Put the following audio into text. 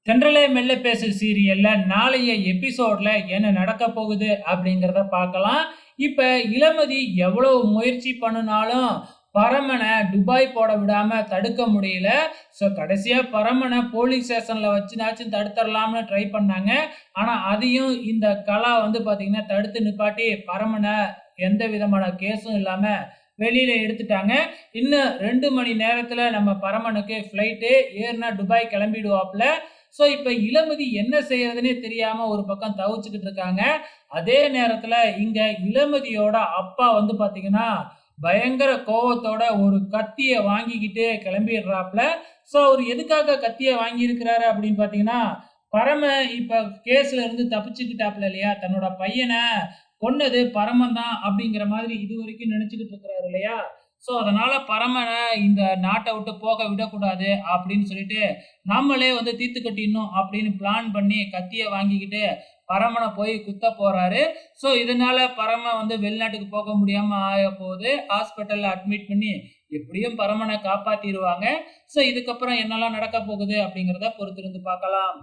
தென்றலே மெல்ல பேசு சீரியல்ல நாளைய எபிசோட்ல என்ன நடக்க போகுது அப்படிங்கிறத பார்க்கலாம். இப்ப இளமதி எவ்வளவு முயற்சி பண்ணுனாலும் பரமன துபாய் போட விடாம தடுக்க முடியல. கடைசியா பரமன போலீஸ் ஸ்டேஷன்ல வச்சுனாச்சும் தடுத்துடலாம்னு ட்ரை பண்ணாங்க. ஆனா அதையும் இந்த கலா பாத்தீங்கன்னா தடுத்து நிப்பாட்டி பரமன எந்த விதமான கேஸும் இல்லாம வெளியில எடுத்துட்டாங்க. இன்னும் 2 மணி நேரத்துல நம்ம பரமனுக்கு ஃப்ளைட்டு ஏறுனா துபாய் கிளம்பிடுவாப்ல. இப்ப இளமதி என்ன செய்யறதுன்னே தெரியாம ஒரு பக்கம் தவிச்சுக்கிட்டு இருக்காங்க. அதே நேரத்துல இங்க இளமதியோட அப்பா பாத்தீங்கன்னா பயங்கர கோவத்தோட ஒரு கத்திய வாங்கிக்கிட்டு கிளம்பிடுறாப்ல. அவரு எதுக்காக கத்திய வாங்கி இருக்கிறாரு அப்படின்னு பாத்தீங்கன்னா, பரம இப்ப கேஸ்ல இருந்து தப்பிச்சுக்கிட்டாப்ல இல்லையா, தன்னோட பையனை கொன்னது பரமன் தான் அப்படிங்கிற மாதிரி இதுவரைக்கும் நினைச்சுக்கிட்டு இருக்கிறாரு இல்லையா. அதனால பரமனை இந்த நாட்டை விட்டு போக விடக்கூடாது அப்படின்னு சொல்லிட்டு நம்மளே தீர்த்து கட்டிடணும் அப்படின்னு பிளான் பண்ணி கத்திய வாங்கிக்கிட்டு பரமனை போய் குத்த போறாரு. இதனால பரம வெளிநாட்டுக்கு போக முடியாம ஆக போகுது. ஹாஸ்பிட்டல்ல அட்மிட் பண்ணி எப்படியும் பரமனை காப்பாத்திடுவாங்க. இதுக்கப்புறம் என்னெல்லாம் நடக்க போகுது அப்படிங்கிறத பொறுத்திருந்து பார்க்கலாம்.